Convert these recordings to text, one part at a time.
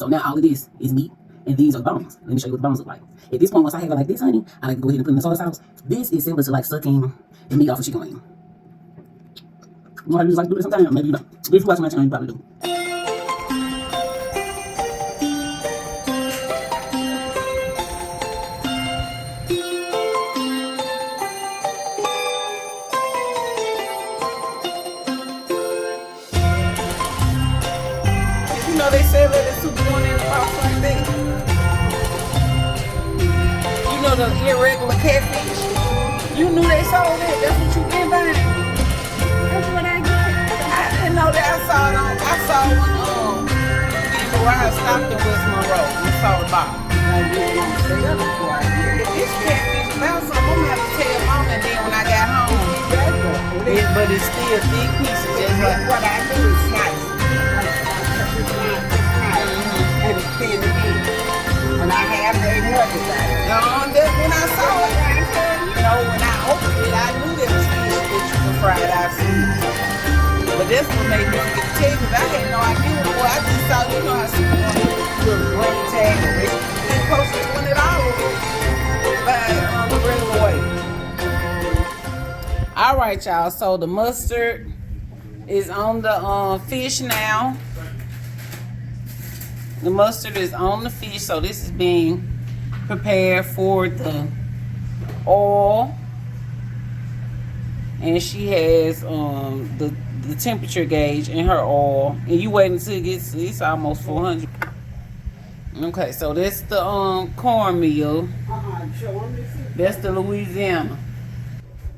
So now all of this is meat, and these are bones. Let me show you what the bones look like. At this point, once I have it like this, honey, I like to go ahead and put it in the soy sauce. This is similar to like sucking the meat off a chicken wing. You know how you just like to do this sometimes? Maybe you don't. If you watch my channel, you probably do. You know they say that it's soup going in the box like that. You know the irregular catfish. You knew they sold it. That's what you been buying. That's what I get. I didn't know that. I saw one where I stopped in West Monroe and saw the box. I really don't say that before I get it. This catfish about something, I'm gonna have to tell mom, and then when I got home. But it's still thick pieces, just like What I do is slice. And it's thin again. And I have made nuggets out of it. That's when I saw it. You know, when I opened it, I knew there was fish that you can fry it out. But that's what made me forget to tell you, because I had no idea. Boy, I just saw, you know how super little green tag and they posted $20 by the regular way. All right, y'all. So the mustard is on the fish now. The mustard is on the fish, so this is being prepared for the oil. And she has the temperature gauge in her oil, and you wait until it gets, it's almost 400. Okay, so that's the cornmeal. That's the Louisiana.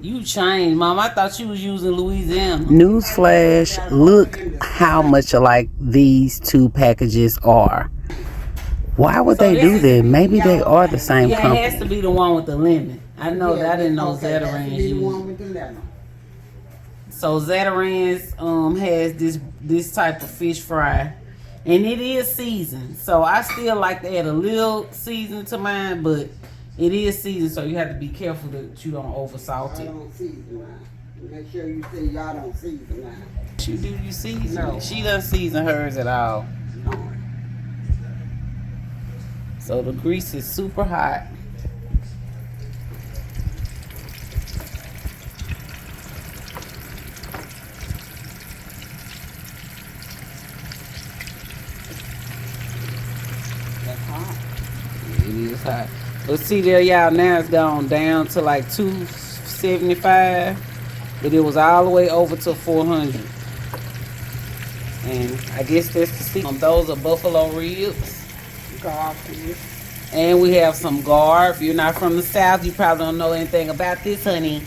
You changed, Mom. I thought you was using Louisiana. Newsflash, look how much alike these two packages are. Why would they do that? Maybe they are the same company. Yeah, it has to be the one with the lemon. I know that. I didn't know Zatarain's used. So Zatarain's has this type of fish fry, and it is seasoned. So I still like to add a little seasoning to mine, but it is seasoned, so you have to be careful that you don't over salt it. I don't season mine. Make sure you say y'all don't season mine. You do, you season No. it. She doesn't season hers at all. No. So the grease is super hot. That's hot. It is hot. But see there, y'all, now it's gone down to like 275, but it was all the way over to 400. And I guess that's the secret. Those are buffalo ribs. Garfish. And we have some gar. If you're not from the South, you probably don't know anything about this, honey.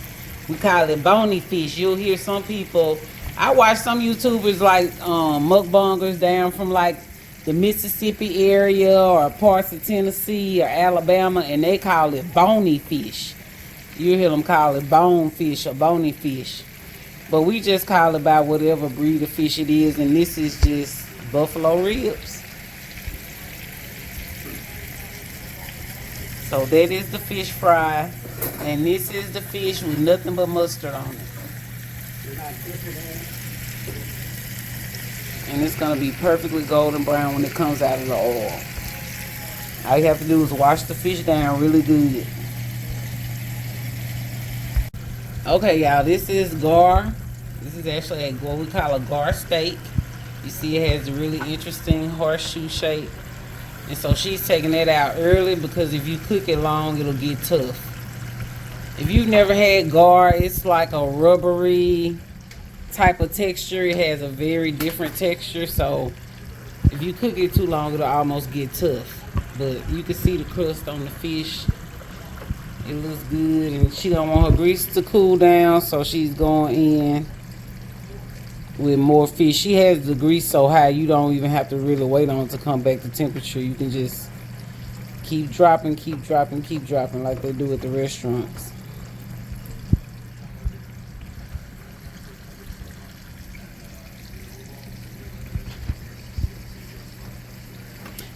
We call it Bonefish. You'll hear some people. I watch some YouTubers like mukbangers down from like the Mississippi area or parts of Tennessee or Alabama, and they call it bony fish. You hear them call it bonefish or bony fish. But we just call it by whatever breed of fish it is, and this is just buffalo ribs. So that is the fish fry, and this is the fish with nothing but mustard on it. And it's gonna be perfectly golden brown when it comes out of the oil. All you have to do is wash the fish down really good. Okay, y'all, this is gar. This is actually what we call a gar steak. You see it has a really interesting horseshoe shape. And so she's taking that out early because if you cook it long, it'll get tough. If you've never had gar, it's like a rubbery type of texture. It has a very different texture, so if you cook it too long, it'll almost get tough. But you can see the crust on the fish. It looks good, and she don't want her grease to cool down, so she's going in with more fish. She has the grease so high you don't even have to really wait on it to come back to temperature. You can just keep dropping, keep dropping, keep dropping like they do at the restaurants.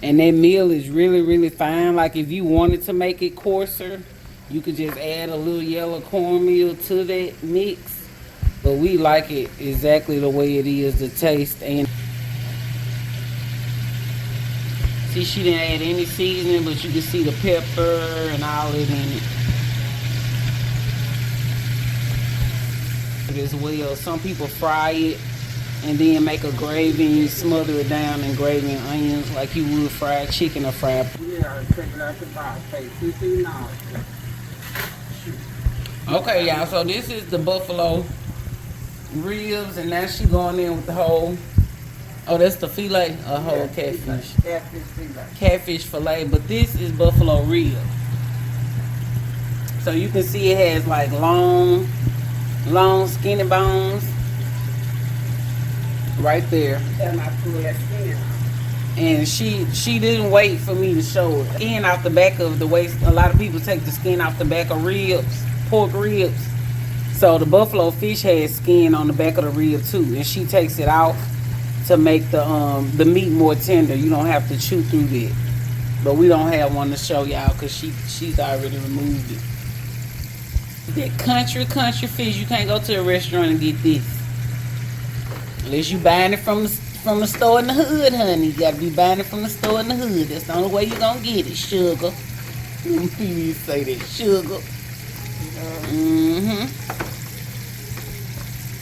And that meal is really, really fine. Like if you wanted to make it coarser, you could just add a little yellow cornmeal to that mix. But we like it exactly the way it is, the taste. And See, she didn't add any seasoning, but you can see the pepper and all it in it. As well, some people fry it and then make a gravy and you smother it down in gravy and onions like you would fried chicken or fried. Yeah, take it out the box. Pay $15. Okay, y'all, so this is the buffalo ribs, and now she going in with the whole, oh, that's the filet, a whole catfish. Catfish filet. Catfish filet, but this is buffalo rib. So you can see it has like long skinny bones right there. And I pull that skin out. And she didn't wait for me to show it. Skin off the back of the waist. A lot of people take the skin off the back of ribs, pork ribs. So the buffalo fish has skin on the back of the rib too, and she takes it off to make the meat more tender. You don't have to chew through that. But we don't have one to show y'all because she's already removed it. That country fish, you can't go to a restaurant and get this unless you buying it from the store in the hood, honey. You gotta be buying it from the store in the hood. That's the only way you gonna get it. Sugar. You say that, sugar.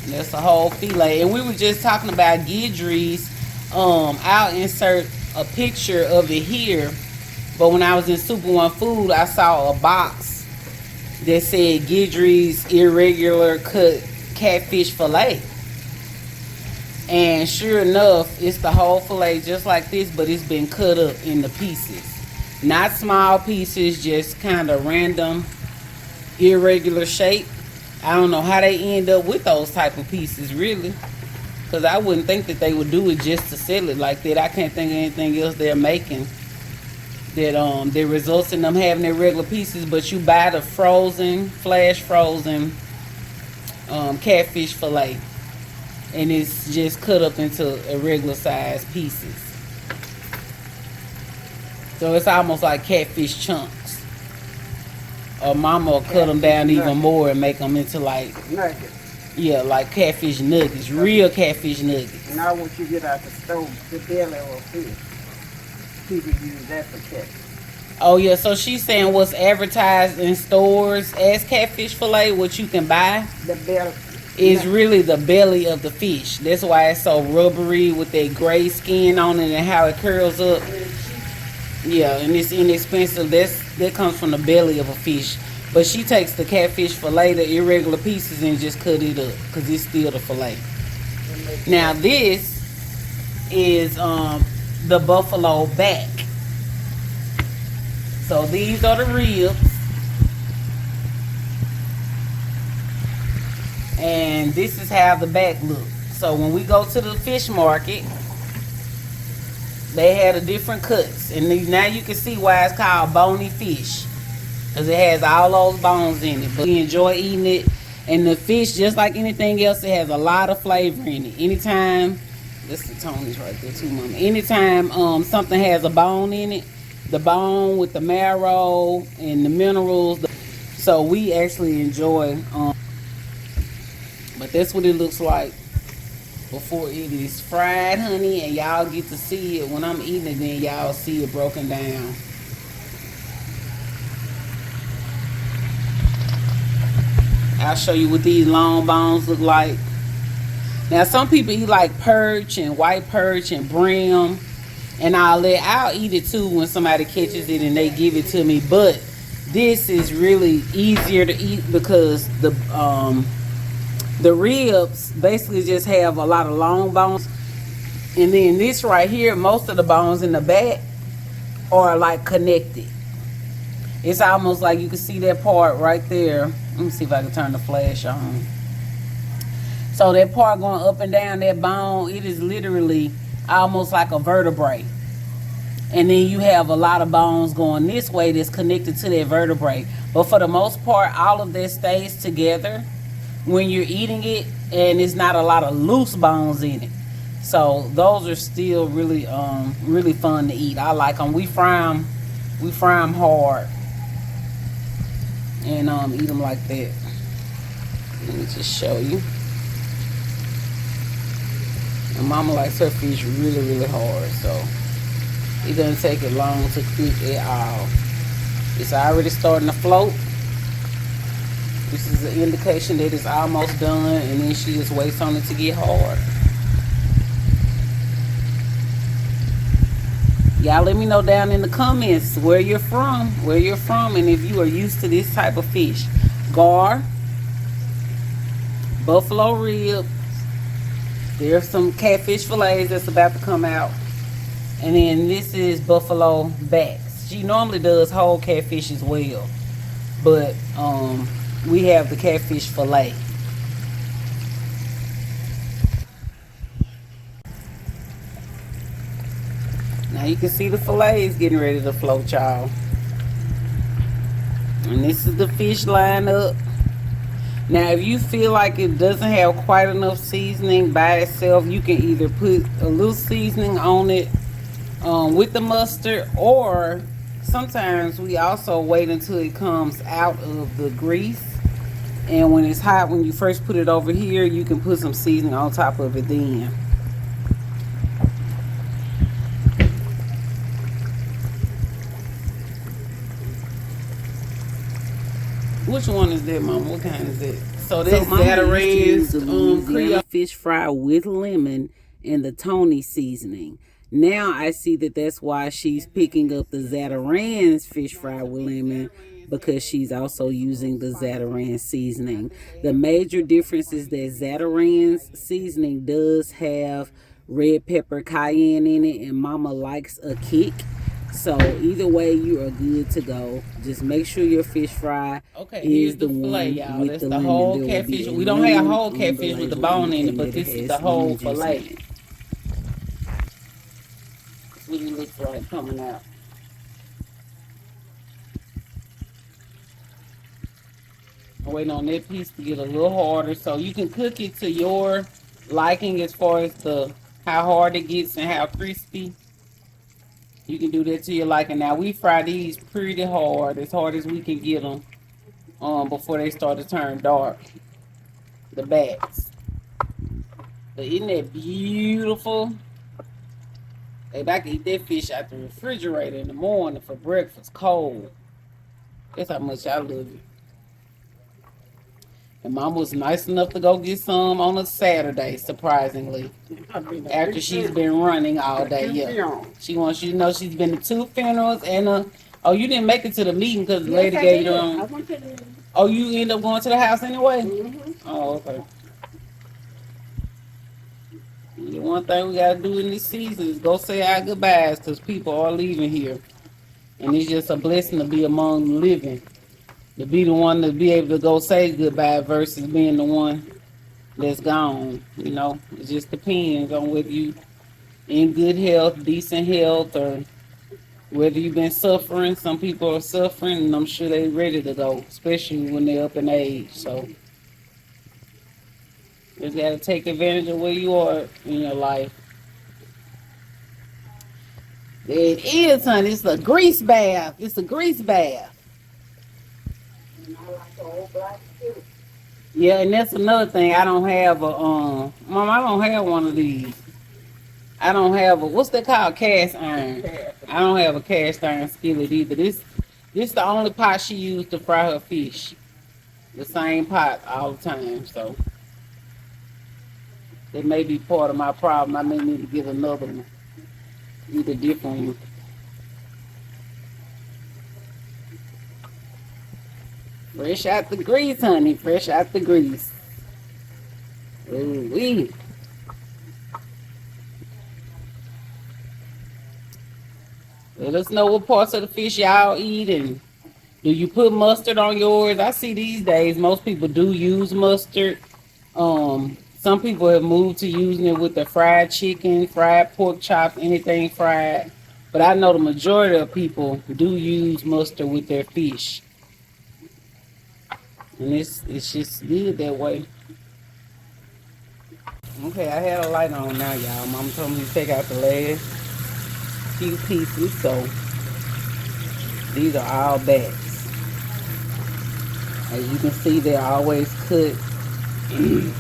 That's the whole filet. And we were just talking about Guidry's. I'll insert a picture of it here. But when I was in Super One Food, I saw a box that said Guidry's irregular cut catfish fillet. And sure enough, it's the whole fillet just like this, but it's been cut up into pieces. Not small pieces, just kind of random, irregular shape. I don't know how they end up with those type of pieces, really. Because I wouldn't think that they would do it just to sell it like that. I can't think of anything else they're making that results in them having their regular pieces. But you buy the flash frozen catfish fillet, and it's just cut up into irregular size pieces. So it's almost like catfish chunks. Or mama will cut them down even more and make them into like nuggets. Yeah, like catfish nuggets, real catfish nuggets. Now once you get out the stove, the belly of fish, people use that for catfish. Oh yeah, so she's saying what's advertised in stores as catfish fillet, what you can buy, The belly is really the belly of the fish. That's why it's so rubbery with that gray skin on it and how it curls up. Yeah, and it's inexpensive. That comes from the belly of a fish. But she takes the catfish fillet, the irregular pieces, and just cut it up because it's still the fillet. Now this is the buffalo back. So these are the ribs. And this is how the back looks. So when we go to the fish market, they had a different cuts. And now you can see why it's called bony fish. Because it has all those bones in it. But we enjoy eating it. And the fish, just like anything else, it has a lot of flavor in it. Anytime, this is Tony's right there too, mama. Anytime something has a bone in it, the bone with the marrow and the minerals. So we actually enjoy, but that's what it looks like before it is fried, honey. And y'all get to see it when I'm eating it, then y'all see it broken down. I'll show you what these long bones look like. Now some people eat like perch and white perch and brim and all that. I'll eat it too when somebody catches it and they give it to me. But this is really easier to eat because the ribs basically just have a lot of long bones. And then this right here, most of the bones in the back are like connected. It's almost like you can see that part right there. Let me see if I can turn the flash on. So that part going up and down that bone, it is literally almost like a vertebrae. And then you have a lot of bones going this way that's connected to that vertebrae. But for the most part, all of that stays together when you're eating it, and it's not a lot of loose bones in it. So those are still really really fun to eat. I like them. We fry them hard and eat them like that. Let me just show you. And mama likes her fish really hard, so It doesn't take it long to cook at all. It's already starting to float. This is an indication that it's almost done, and then she just waits on it to get hard. Y'all let me know down in the comments where you're from, and if you are used to this type of fish. Gar, buffalo ribs. There's some catfish fillets that's about to come out. And then this is buffalo backs. She normally does whole catfish as well. But we have the catfish fillet. Now you can see the fillets getting ready to float, y'all. And this is the fish lineup. Now if you feel like it doesn't have quite enough seasoning by itself, you can either put a little seasoning on it with the mustard, or sometimes we also wait until it comes out of the grease, and when it's hot, when you first put it over here, you can put some seasoning on top of it then. Which one is that, Mama? What kind is it? So this Zataran's Creole fish fry with lemon and the Tony seasoning. Now I see that that's why she's picking up the Zataran's fish fry with lemon, because she's also using the Zataran seasoning. The major difference is that Zataran's seasoning does have red pepper cayenne in it, and Mama likes a kick. So either way, you are good to go. Just make sure your fish fry is the fillet, y'all. That's the whole catfish. We don't have whole catfish with the bone in it, but this is the whole fillet. That's what it looks like coming out. I'm waiting on that piece to get a little harder, so you can cook it to your liking as far as how hard it gets and how crispy. You can do that to your liking. Now we fry these pretty hard as we can get them before they start to turn dark. The backs. But isn't that beautiful? If I could eat that fish out the refrigerator in the morning for breakfast, cold. That's how much I love it. And Mom was nice enough to go get some on a Saturday, surprisingly. After she's been running all day. Yeah. She wants you to know she's been to 2 funerals and oh, you didn't make it to the meeting because the lady gave you the Oh, you end up going to the house anyway? Oh, okay. The one thing we gotta do in this season is go say our goodbyes, because people are leaving here. And it's just a blessing to be among the living. To be the one to be able to go say goodbye versus being the one that's gone. You know, it just depends on whether you in good health, decent health, or whether you've been suffering. Some people are suffering, and I'm sure they're ready to go, especially when they're up in age. So you just got to take advantage of where you are in your life. It is, honey. It's a grease bath. It's a grease bath. Yeah, and that's another thing. I don't have a Mom, I don't have one of these. I don't have a, what's that called? Cast iron. I don't have a cast iron skillet either. This the only pot she used to fry her fish. The same pot all the time, so that may be part of my problem. I may need to get another one. Get a different one. Fresh out the grease, honey. Fresh out the grease. Ooh-wee. Let us know what parts of the fish y'all eat, and do you put mustard on yours? I see these days most people do use mustard. Some people have moved to using it with the fried chicken, fried pork chops, anything fried. But I know the majority of people do use mustard with their fish. And it's just good that way. Okay, I had a light on now, y'all. Mama told me to take out the last few pieces, so these are all backs. As you can see, they're always cut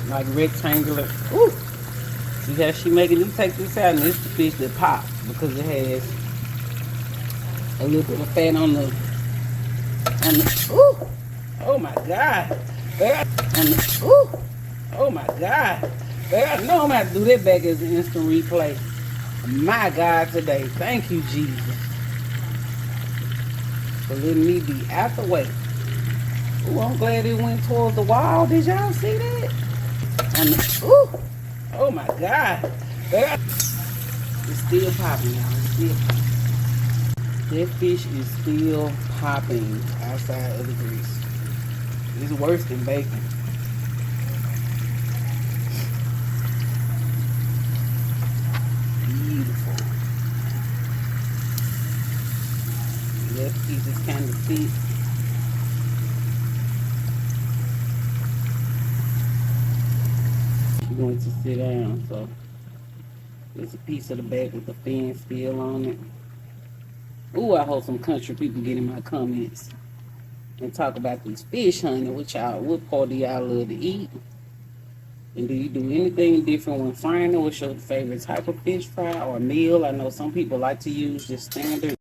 like rectangular. Ooh. See how she making me take this out, and this is the fish that pops because it has A little bit of fat on the, ooh, oh my God. Ooh, oh my God. I know I'm gonna have to do that back as an instant replay. My God, today. Thank you, Jesus, for letting me be out the way. Ooh, I'm glad it went towards the wall. Did y'all see that? Ooh, oh my God. It's still popping, y'all. It's still popping. That fish is still popping outside of the grease. It's worse than bacon. Beautiful. That piece is kind of thick. She's going to sit down, so there's a piece of the back with the fin still on it. Ooh, I hope some country people get in my comments and talk about these fish, honey. What part do y'all love to eat? And do you do anything different when frying it? What's your favorite type of fish fry or meal? I know some people like to use just standard